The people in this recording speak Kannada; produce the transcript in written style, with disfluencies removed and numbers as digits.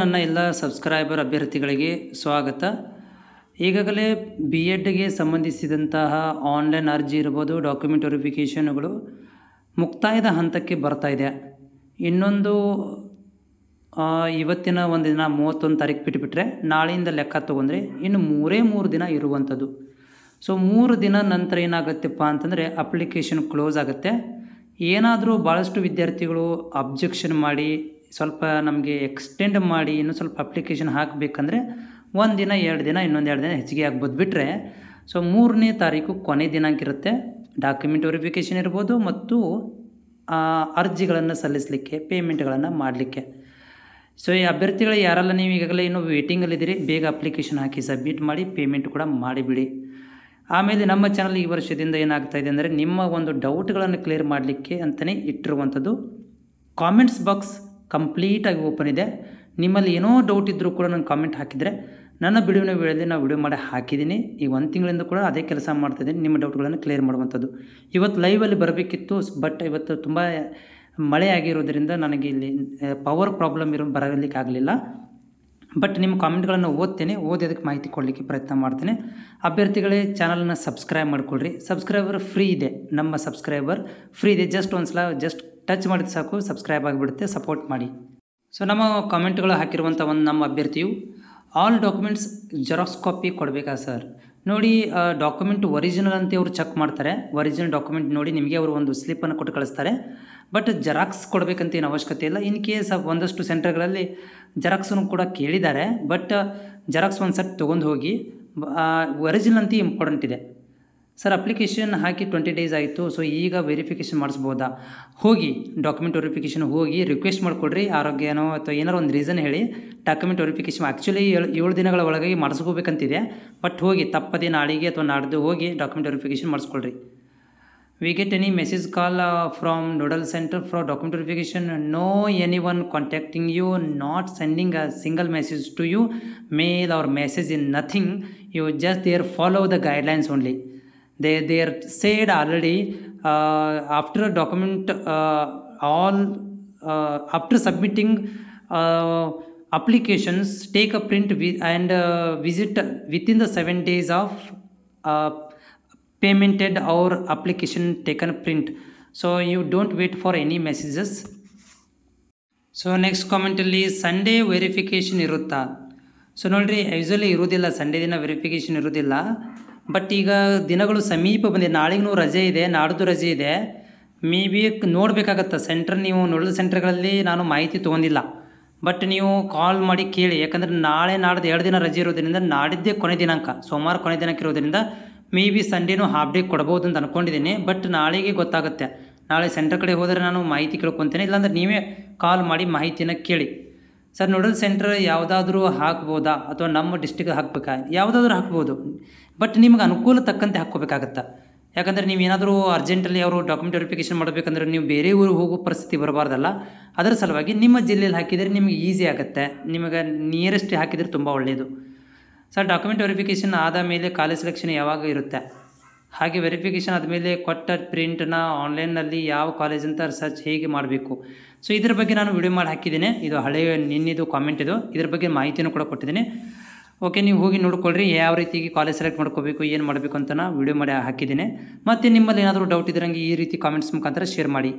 ನನ್ನ ಎಲ್ಲ ಸಬ್ಸ್ಕ್ರೈಬರ್ ಅಭ್ಯರ್ಥಿಗಳಿಗೆ ಸ್ವಾಗತ. ಈಗಾಗಲೇ ಬಿ ಎಡ್ಗೆ ಸಂಬಂಧಿಸಿದಂತಹ ಆನ್ಲೈನ್ ಅರ್ಜಿ ಇರ್ಬೋದು, ಡಾಕ್ಯುಮೆಂಟ್ ವೆರಿಫಿಕೇಷನ್ಗಳು ಮುಕ್ತಾಯದ ಹಂತಕ್ಕೆ ಬರ್ತಾ ಇದೆ. ಇನ್ನೊಂದು ಇವತ್ತಿನ ಒಂದು ದಿನ 31 ತಾರೀಕು ಬಿಟ್ಟುಬಿಟ್ರೆ ನಾಳೆಯಿಂದ ಲೆಕ್ಕ ತೊಗೊಂಡ್ರೆ ಇನ್ನು 3 ದಿನ ಇರುವಂಥದ್ದು. ಸೊ 3 ದಿನ ನಂತರ ಏನಾಗುತ್ತಪ್ಪ ಅಂತಂದರೆ ಅಪ್ಲಿಕೇಶನ್ ಕ್ಲೋಸ್ ಆಗುತ್ತೆ. ಏನಾದರೂ ಭಾಳಷ್ಟು ವಿದ್ಯಾರ್ಥಿಗಳು ಅಬ್ಜೆಕ್ಷನ್ ಮಾಡಿ ಸ್ವಲ್ಪ ನಮಗೆ ಎಕ್ಸ್ಟೆಂಡ್ ಮಾಡಿ ಇನ್ನೂ ಸ್ವಲ್ಪ ಅಪ್ಲಿಕೇಶನ್ ಹಾಕಬೇಕಂದ್ರೆ 1 ದಿನ 2 ದಿನ ಇನ್ನೊಂದು 2 ದಿನ ಹೆಚ್ಚಿಗೆ ಆಗ್ಬೋದು. ಬಿಟ್ಟರೆ ಸೊ 3ನೇ ತಾರೀಕು ಕೊನೆ ದಿನಾಂಕ ಇರುತ್ತೆ. ಡಾಕ್ಯುಮೆಂಟ್ ವೆರಿಫಿಕೇಷನ್ ಇರ್ಬೋದು ಮತ್ತು ಅರ್ಜಿಗಳನ್ನು ಸಲ್ಲಿಸಲಿಕ್ಕೆ, ಪೇಮೆಂಟ್ಗಳನ್ನು ಮಾಡಲಿಕ್ಕೆ. ಸೊ ಈ ಅಭ್ಯರ್ಥಿಗಳು ಯಾರೆಲ್ಲ ನೀವು ಈಗಾಗಲೇ ಇನ್ನೂ ವೇಟಿಂಗಲ್ಲಿದ್ದೀರಿ, ಬೇಗ ಅಪ್ಲಿಕೇಶನ್ ಹಾಕಿ ಸಬ್ಮಿಟ್ ಮಾಡಿ ಪೇಮೆಂಟ್ ಕೂಡ ಮಾಡಿಬಿಡಿ. ಆಮೇಲೆ ನಮ್ಮ ಚಾನಲ್ ಈ ವರ್ಷದಿಂದ ಏನಾಗ್ತಾಯಿದೆ ಅಂದರೆ ನಿಮ್ಮ ಒಂದು ಡೌಟ್ಗಳನ್ನು ಕ್ಲಿಯರ್ ಮಾಡಲಿಕ್ಕೆ ಅಂತಲೇ ಇಟ್ಟಿರುವಂಥದ್ದು ಕಾಮೆಂಟ್ಸ್ ಬಾಕ್ಸ್ ಕಂಪ್ಲೀಟಾಗಿ ಓಪನ್ ಇದೆ. ನಿಮ್ಮಲ್ಲಿ ಏನೋ ಡೌಟ್ ಇದ್ದರೂ ಕೂಡ ನಾನು ಕಾಮೆಂಟ್ ಹಾಕಿದರೆ ನನ್ನ ಬಿಡುವಿನ ವೇಳೆಯಲ್ಲಿ ನಾವು ವಿಡಿಯೋ ಮಾಡಿ ಹಾಕಿದ್ದೀನಿ. ಈ 1 ತಿಂಗಳಿಂದ ಕೂಡ ಅದೇ ಕೆಲಸ ಮಾಡ್ತಾಯಿದ್ದೀನಿ, ನಿಮ್ಮ ಡೌಟ್ಗಳನ್ನು ಕ್ಲಿಯರ್ ಮಾಡುವಂಥದ್ದು. ಇವತ್ತು ಲೈವಲ್ಲಿ ಬರಬೇಕಿತ್ತು, ಬಟ್ ಇವತ್ತು ತುಂಬ ಮಳೆ ಆಗಿರೋದ್ರಿಂದ ನನಗೆ ಇಲ್ಲಿ ಪವರ್ ಪ್ರಾಬ್ಲಮ್ ಬರಲಿಕ್ಕೆ ಆಗಲಿಲ್ಲ. ಬಟ್ ನಿಮ್ಮ ಕಾಮೆಂಟ್ಗಳನ್ನು ಓದ್ತೇನೆ, ಓದಿ ಅದಕ್ಕೆ ಮಾಹಿತಿ ಕೊಡಲಿಕ್ಕೆ ಪ್ರಯತ್ನ ಮಾಡ್ತೇನೆ. ಅಭ್ಯರ್ಥಿಗಳೇ ಚಾನಲನ್ನು ಸಬ್ಸ್ಕ್ರೈಬ್ ಮಾಡಿಕೊಳ್ಳ್ರಿ. ಸಬ್ಸ್ಕ್ರೈಬರ್ ಫ್ರೀ ಇದೆ, ನಮ್ಮ ಸಬ್ಸ್ಕ್ರೈಬರ್ ಫ್ರೀ ಇದೆ. ಜಸ್ಟ್ ಟಚ್ ಮಾಡಿದ ಸಾಕು ಸಬ್ಸ್ಕ್ರೈಬ್ ಆಗಿಬಿಡುತ್ತೆ. ಸಪೋರ್ಟ್ ಮಾಡಿ. ಸೊ ನಮ್ಮ ಕಾಮೆಂಟ್ಗಳು ಹಾಕಿರುವಂಥ ನಮ್ಮ ಅಭ್ಯರ್ಥಿಯು ಆಲ್ ಡಾಕ್ಯುಮೆಂಟ್ಸ್ ಜೆರಾಕ್ಸ್ ಕಾಪಿ ಕೊಡಬೇಕಾ ಸರ್? ನೋಡಿ, ಡಾಕ್ಯುಮೆಂಟ್ ಒರಿಜಿನಲ್ ಅಂತ ಅವರು ಚೆಕ್ ಮಾಡ್ತಾರೆ. ಒರಿಜಿನಲ್ ಡಾಕ್ಯುಮೆಂಟ್ ನೋಡಿ ನಿಮಗೆ ಅವರು ಒಂದು ಸ್ಲಿಪ್ಪನ್ನು ಕೊಟ್ಟು ಕಳಿಸ್ತಾರೆ. ಬಟ್ ಜೆರಾಕ್ಸ್ ಕೊಡಬೇಕಂತ ಏನು ಅವಶ್ಯಕತೆ ಇಲ್ಲ. ಇನ್ ಕೇಸ್ ಒಂದಷ್ಟು ಸೆಂಟರ್ಗಳಲ್ಲಿ ಜೆರಾಕ್ಸನ್ನು ಕೂಡ ಕೇಳಿದ್ದಾರೆ. ಬಟ್ ಜೆರಾಕ್ಸ್ ಒಂದು ಸೆಟ್ ತೊಗೊಂಡು ಹೋಗಿ, ಒರಿಜಿನಲ್ ಅಂತ ಇಂಪಾರ್ಟೆಂಟ್ ಇದೆ ಸರ್. ಅಪ್ಲಿಕೇಶನ್ ಹಾಕಿ 20 ಡೇಸ್ ಆಯಿತು, ಸೊ ಈಗ ವೆರಿಫಿಕೇಷನ್ ಮಾಡಿಸ್ಬೋದಾ? ಹೋಗಿ ಡಾಕ್ಯುಮೆಂಟ್ ವೆರಿಫಿಕೇಷನ್ ಹೋಗಿ ರಿಕ್ವೆಸ್ಟ್ ಮಾಡಿಕೊಡ್ರಿ. ಆರೋಗ್ಯನೋ ಅಥವಾ ಏನಾರು ಒಂದು ರೀಸನ್ ಹೇಳಿ ಡಾಕ್ಯುಮೆಂಟ್ ವೆರಿಫಿಕೇಷನ್ ಆ್ಯಕ್ಚುಲಿ 7 ದಿನಗಳ ಒಳಗೆ ಮಾಡಿಸ್ಕೋಬೇಕಂತಿದೆ. ಬಟ್ ಹೋಗಿ ತಪ್ಪದೇ ನಾಳೆಗೆ ಅಥವಾ ನಾಡ್ದು ಹೋಗಿ ಡಾಕ್ಯುಮೆಂಟ್ ವೆರಿಫಿಕೇಷನ್ ಮಾಡಿಸ್ಕೊಳ್ರಿ. We get any message call from Nodal Center for document verification? No, anyone contacting you, not sending a single message to you, mail or message in nothing. You just there follow the guidelines only. They are said already after document after submitting applications, take a print and visit within the 7 days of paymented or application taken print. So you don't wait for any messages. So next ಕಾಮೆಂಟಲ್ಲಿ ಸಂಡೇ ವೆರಿಫಿಕೇಷನ್ ಇರುತ್ತಾ? ಸೊ ನೋಡಿರಿ, ಯೂಶ್ವಲಿ ಇರೋದಿಲ್ಲ, ಸಂಡೇ ದಿನ ವೆರಿಫಿಕೇಷನ್ ಇರೋದಿಲ್ಲ. ಬಟ್ ಈಗ ದಿನಗಳು ಸಮೀಪ ಬಂದಿದೆ. ನಾಳೆಗೂ ರಜೆ ಇದೆ, ನಾಡ್ದು ರಜೆ ಇದೆ. ಮೇ ಬಿ ನೋಡಬೇಕಾಗತ್ತೆ ಸೆಂಟರ್. ನೀವು ನೋಡಿದ ಸೆಂಟರ್ಗಳಲ್ಲಿ ನಾನು ಮಾಹಿತಿ ತೊಗೊಂಡಿಲ್ಲ. ಬಟ್ ನೀವು ಕಾಲ್ ಮಾಡಿ ಕೇಳಿ. ಯಾಕಂದರೆ ನಾಳೆ ನಾಡ್ದು 2 ದಿನ ರಜೆ ಇರೋದ್ರಿಂದ ನಾಡಿದ್ದೇ ಕೊನೆ ದಿನಾಂಕ, ಸೋಮವಾರ ಕೊನೆ ದಿನಾಂಕ ಇರೋದ್ರಿಂದ ಮೇ ಬಿ ಸಂಡೇನೂ ಹಾಫ್ ಡೇ ಕೊಡ್ಬೋದು ಅಂತ ಅಂದ್ಕೊಂಡಿದ್ದೀನಿ. ಬಟ್ ನಾಳೆಗೆ ಗೊತ್ತಾಗುತ್ತೆ. ನಾಳೆ ಸೆಂಟರ್ ಕಡೆ ಹೋದರೆ ನಾನು ಮಾಹಿತಿ ಕೇಳ್ಕೊತೇನೆ, ಇಲ್ಲಾಂದ್ರೆ ನೀವೇ ಕಾಲ್ ಮಾಡಿ ಮಾಹಿತಿನ ಕೇಳಿ. ಸರ್, ನೋಡಲ್ ಸೆಂಟರ್ ಯಾವುದಾದ್ರೂ ಹಾಕ್ಬೋದಾ ಅಥವಾ ನಮ್ಮ ಡಿಸ್ಟಿಕ್ ಹಾಕಬೇಕಾ? ಯಾವುದಾದ್ರೂ ಹಾಕ್ಬೋದು, ಬಟ್ ನಿಮ್ಗೆ ಅನುಕೂಲ ತಕ್ಕಂತೆ ಹಾಕ್ಕೋಬೇಕಾಗತ್ತೆ. ಯಾಕಂದರೆ ನೀವೇನಾದರೂ ಅರ್ಜೆಂಟಲ್ಲಿ ಅವರು ಡಾಕ್ಯುಮೆಂಟ್ ವೆರಿಫಿಕೇಷನ್ ಮಾಡಬೇಕಂದ್ರೆ ನೀವು ಬೇರೆ ಊರಿಗೆ ಹೋಗೋ ಪರಿಸ್ಥಿತಿ ಬರಬಾರ್ದಲ್ಲ. ಅದರ ಸಲುವಾಗಿ ನಿಮ್ಮ ಜಿಲ್ಲೆಯಲ್ಲಿ ಹಾಕಿದರೆ ನಿಮಗೆ ಈಸಿ ಆಗುತ್ತೆ. ನಿಮಗೆ ನಿಯರೆಸ್ಟ್ ಹಾಕಿದರೆ ತುಂಬ ಒಳ್ಳೆಯದು. ಸರ್, ಡಾಕ್ಯುಮೆಂಟ್ ವೆರಿಫಿಕೇಷನ್ ಆದ ಮೇಲೆ ಕಾಲೇಜ್ ಸೆಲೆಕ್ಷನ್ ಯಾವಾಗ ಇರುತ್ತೆ? ಹಾಗೆ ವೆರಿಫಿಕೇಷನ್ ಆದಮೇಲೆ ಕೊಟ್ಟ ಪ್ರಿಂಟ್ನ ಆನ್ಲೈನ್ನಲ್ಲಿ ಯಾವ ಕಾಲೇಜ್ ಅಂತ ಸರ್ಚ್ ಹೇಗೆ ಮಾಡಬೇಕು? ಸೊ ಇದ್ರ ಬಗ್ಗೆ ನಾನು ವಿಡಿಯೋ ಮಾಡಿ ಹಾಕಿದ್ದೀನಿ. ಇದು ಹಳೆಯ ನಿನ್ನೆದು ಕಾಮೆಂಟ್ ಇದು. ಇದ್ರ ಬಗ್ಗೆ ಮಾಹಿತಿನೂ ಕೂಡ ಕೊಟ್ಟಿದ್ದೀನಿ. ಓಕೆ, ನೀವು ಹೋಗಿ ನೋಡ್ಕೊಳ್ರಿ ಯಾವ ರೀತಿಗೆ ಕಾಲೇಜ್ ಸೆಲೆಕ್ಟ್ ಮಾಡ್ಕೋಬೇಕು, ಏನು ಮಾಡಬೇಕು ಅಂತ ನಾನು ವಿಡಿಯೋ ಮಾಡಿ ಹಾಕಿದ್ದೀನಿ. ಮತ್ತು ನಿಮ್ಮಲ್ಲಿ ಏನಾದರೂ ಡೌಟ್ ಇದ್ರಂಗೆ ಈ ರೀತಿ ಕಾಮೆಂಟ್ಸ್ ಮುಖಾಂತರ ಶೇರ್ ಮಾಡಿ.